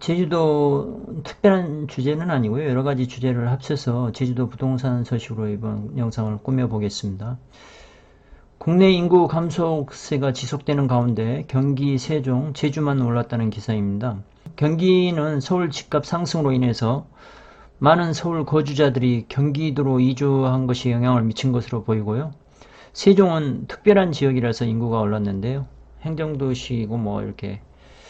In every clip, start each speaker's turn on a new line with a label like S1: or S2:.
S1: 제주도 특별한 주제는 아니고요. 여러 가지 주제를 합쳐서 제주도 부동산 소식으로 이번 영상을 꾸며보겠습니다. 국내 인구 감소세가 지속되는 가운데 경기, 세종, 제주만 올랐다는 기사입니다. 경기는 서울 집값 상승으로 인해서 많은 서울 거주자들이 경기도로 이주한 것이 영향을 미친 것으로 보이고요. 세종은 특별한 지역이라서 인구가 올랐는데요. 행정도시고 이렇게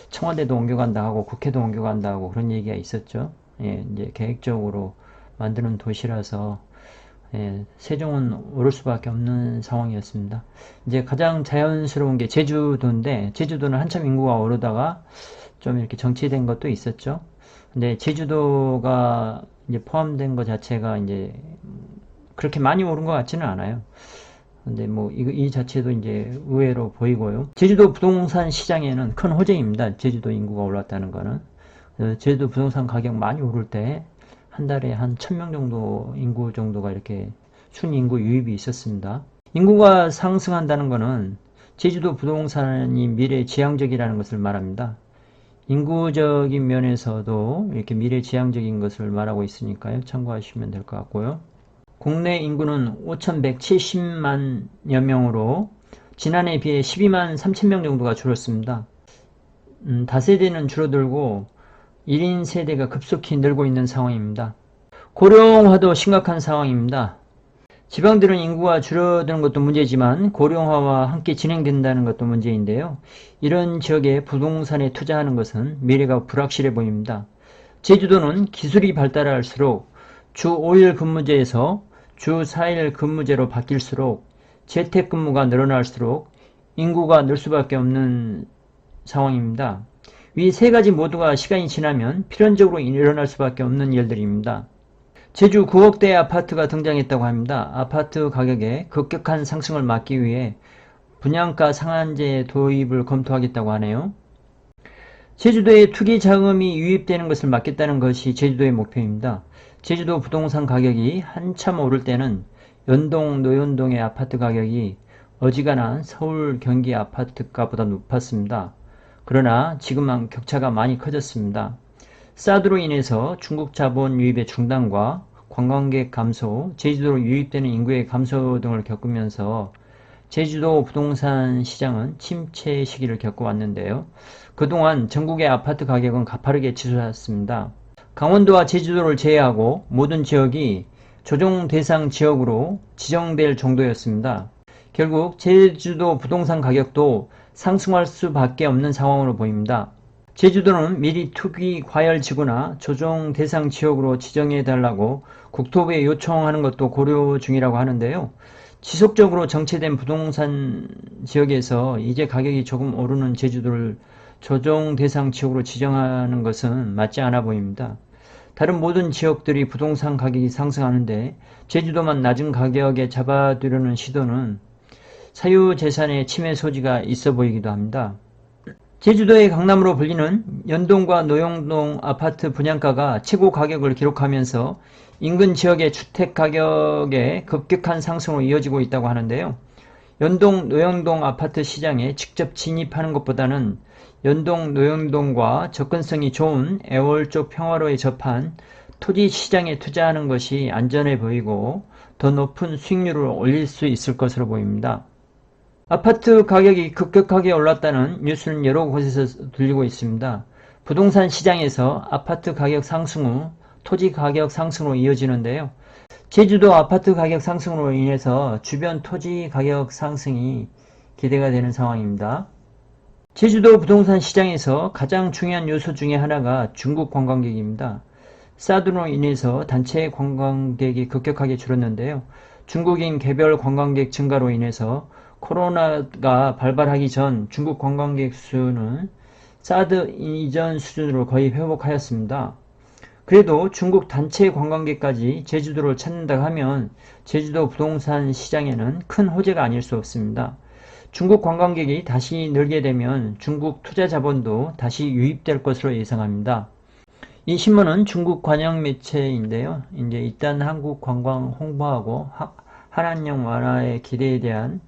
S1: 청와대도 옮겨간다 하고 국회도 옮겨간다 하고 그런 얘기가 있었죠. 이제 계획적으로 만드는 도시라서 세종은 오를 수밖에 없는 상황이었습니다. 이제 가장 자연스러운 게 제주도인데 제주도는 한참 인구가 오르다가 좀 이렇게 정체된 것도 있었죠. 근데 제주도가 이제 포함된 것 자체가 이제 그렇게 많이 오른 것 같지는 않아요. 근데 이 자체도 이제 의외로 보이고요. 제주도 부동산 시장에는 큰 호재입니다. 제주도 인구가 올랐다는 거는. 제주도 부동산 가격 많이 오를 때 한 달에 한 1000명 정도 인구 정도가 이렇게 순인구 유입이 있었습니다. 인구가 상승한다는 거는 제주도 부동산이 미래 지향적이라는 것을 말합니다. 인구적인 면에서도 이렇게 미래 지향적인 것을 말하고 있으니까요. 참고하시면 될 것 같고요. 국내 인구는 5170만여 명으로 지난해에 비해 12만 3천명 정도가 줄었습니다. 다세대는 줄어들고 1인 세대가 급속히 늘고 있는 상황입니다. 고령화도 심각한 상황입니다. 지방들은 인구가 줄어드는 것도 문제지만 고령화와 함께 진행된다는 것도 문제인데요. 이런 지역에 부동산에 투자하는 것은 미래가 불확실해 보입니다. 제주도는 기술이 발달할수록 주 5일 근무제에서 주 4일 근무제로 바뀔수록 재택근무가 늘어날수록 인구가 늘 수밖에 없는 상황입니다. 위 세 가지 모두가 시간이 지나면 필연적으로 일어날 수밖에 없는 일들입니다. 제주 9억대 아파트가 등장했다고 합니다. 아파트 가격의 급격한 상승을 막기 위해 분양가 상한제 도입을 검토하겠다고 하네요. 제주도에 투기 자금이 유입되는 것을 막겠다는 것이 제주도의 목표입니다. 제주도 부동산 가격이 한참 오를 때는 연동, 노연동의 아파트 가격이 어지간한 서울, 경기 아파트가보다 높았습니다. 그러나 지금은 격차가 많이 커졌습니다. 사드로 인해서 중국 자본 유입의 중단과 관광객 감소, 제주도로 유입되는 인구의 감소 등을 겪으면서 제주도 부동산 시장은 침체 시기를 겪어왔는데요. 그동안 전국의 아파트 가격은 가파르게 치솟았습니다. 강원도와 제주도를 제외하고 모든 지역이 조정 대상 지역으로 지정될 정도였습니다. 결국 제주도 부동산 가격도 상승할 수밖에 없는 상황으로 보입니다. 제주도는 미리 투기 과열지구나 조정 대상 지역으로 지정해달라고 국토부에 요청하는 것도 고려 중이라고 하는데요. 지속적으로 정체된 부동산 지역에서 이제 가격이 조금 오르는 제주도를 조정 대상 지역으로 지정하는 것은 맞지 않아 보입니다. 다른 모든 지역들이 부동산 가격이 상승하는데 제주도만 낮은 가격에 잡아두려는 시도는 사유재산의 침해 소지가 있어 보이기도 합니다. 제주도의 강남으로 불리는 연동과 노영동 아파트 분양가가 최고 가격을 기록하면서 인근 지역의 주택 가격의 급격한 상승으로 이어지고 있다고 하는데요. 연동, 노영동 아파트 시장에 직접 진입하는 것보다는 연동, 노영동과 접근성이 좋은 애월 쪽 평화로에 접한 토지 시장에 투자하는 것이 안전해 보이고 더 높은 수익률을 올릴 수 있을 것으로 보입니다. 아파트 가격이 급격하게 올랐다는 뉴스는 여러 곳에서 들리고 있습니다. 부동산 시장에서 아파트 가격 상승 후 토지 가격 상승으로 이어지는데요. 제주도 아파트 가격 상승으로 인해서 주변 토지 가격 상승이 기대가 되는 상황입니다. 제주도 부동산 시장에서 가장 중요한 요소 중에 하나가 중국 관광객입니다. 사드로 인해서 단체 관광객이 급격하게 줄었는데요. 중국인 개별 관광객 증가로 인해서 코로나가 발발하기 전 중국 관광객 수는 사드 이전 수준으로 거의 회복하였습니다. 그래도 중국 단체 관광객까지 제주도를 찾는다 하면 제주도 부동산 시장에는 큰 호재가 아닐 수 없습니다. 중국 관광객이 다시 늘게 되면 중국 투자 자본도 다시 유입될 것으로 예상합니다. 이 신문은 중국 관영 매체인데요. 이제 일단 한국 관광 홍보하고 한한령 완화의 기대에 대한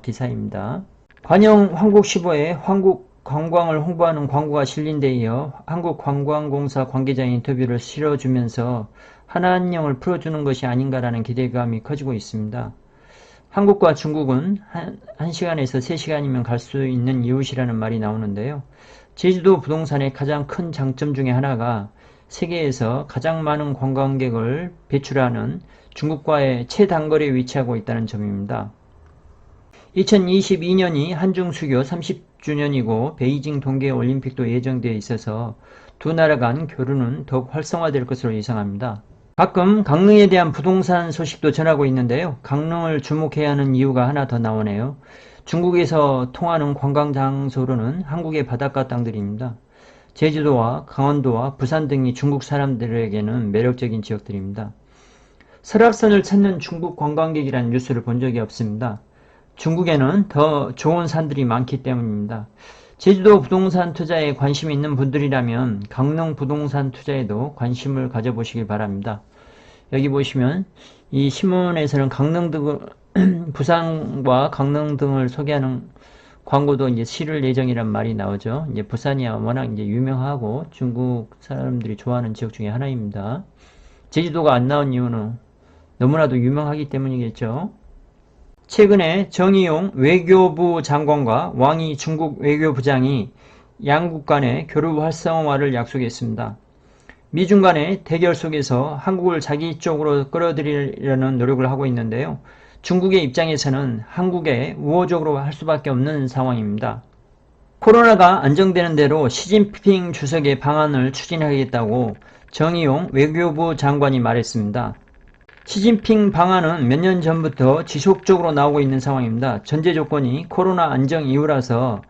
S1: 기사입니다. 관영 한국시보의 한국 관광을 홍보하는 광고가 실린 데 이어 한국관광공사 관계자 인터뷰를 실어주면서 한한령을 풀어주는 것이 아닌가라는 기대감이 커지고 있습니다. 한국과 중국은 1시간에서 3시간이면 갈 수 있는 이웃이라는 말이 나오는데요. 제주도 부동산의 가장 큰 장점 중에 하나가 세계에서 가장 많은 관광객을 배출하는 중국과의 최단거리에 위치하고 있다는 점입니다. 2022년이 한중수교 30주년이고 베이징 동계올림픽도 예정되어 있어서 두 나라 간 교류는 더욱 활성화될 것으로 예상합니다. 가끔 강릉에 대한 부동산 소식도 전하고 있는데요. 강릉을 주목해야 하는 이유가 하나 더 나오네요. 중국에서 통하는 관광장소로는 한국의 바닷가 땅들입니다. 제주도와 강원도와 부산 등이 중국 사람들에게는 매력적인 지역들입니다. 설악산을 찾는 중국 관광객이라는 뉴스를 본 적이 없습니다. 중국에는 더 좋은 산들이 많기 때문입니다. 제주도 부동산 투자에 관심이 있는 분들이라면 강릉 부동산 투자에도 관심을 가져보시기 바랍니다. 여기 보시면 이 신문에서는 강릉 등 부산과 강릉 등을 소개하는 광고도 이제 실을 예정이란 말이 나오죠. 이제 부산이 워낙 이제 유명하고 중국 사람들이 좋아하는 지역 중에 하나입니다. 제주도가 안 나온 이유는 너무나도 유명하기 때문이겠죠. 최근에 정의용 외교부 장관과 왕이 중국 외교부장이 양국 간의 교류 활성화를 약속했습니다. 미중 간의 대결 속에서 한국을 자기 쪽으로 끌어들이려는 노력을 하고 있는데요. 중국의 입장에서는 한국에 우호적으로 할 수밖에 없는 상황입니다. 코로나가 안정되는 대로 시진핑 주석의 방안을 추진하겠다고 정의용 외교부 장관이 말했습니다. 시진핑 방안은 몇 년 전부터 지속적으로 나오고 있는 상황입니다. 전제 조건이 코로나 안정 이후라서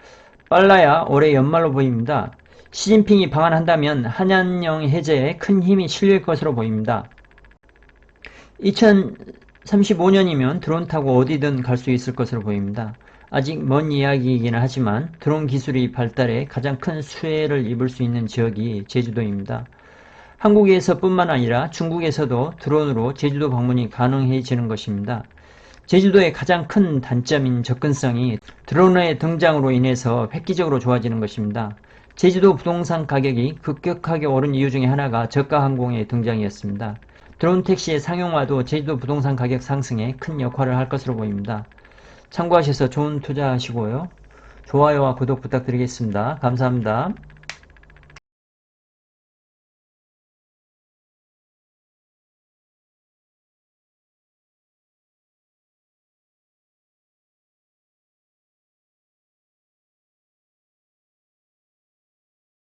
S1: 빨라야 올해 연말로 보입니다. 시진핑이 방한한다면 한한령 해제에 큰 힘이 실릴 것으로 보입니다. 2035년이면 드론 타고 어디든 갈 수 있을 것으로 보입니다. 아직 먼 이야기이긴 하지만 드론 기술이 발달해 가장 큰 수혜를 입을 수 있는 지역이 제주도입니다. 한국에서 뿐만 아니라 중국에서도 드론으로 제주도 방문이 가능해지는 것입니다. 제주도의 가장 큰 단점인 접근성이 드론의 등장으로 인해서 획기적으로 좋아지는 것입니다. 제주도 부동산 가격이 급격하게 오른 이유 중에 하나가 저가 항공의 등장이었습니다. 드론 택시의 상용화도 제주도 부동산 가격 상승에 큰 역할을 할 것으로 보입니다. 참고하셔서 좋은 투자하시고요. 좋아요와 구독 부탁드리겠습니다. 감사합니다.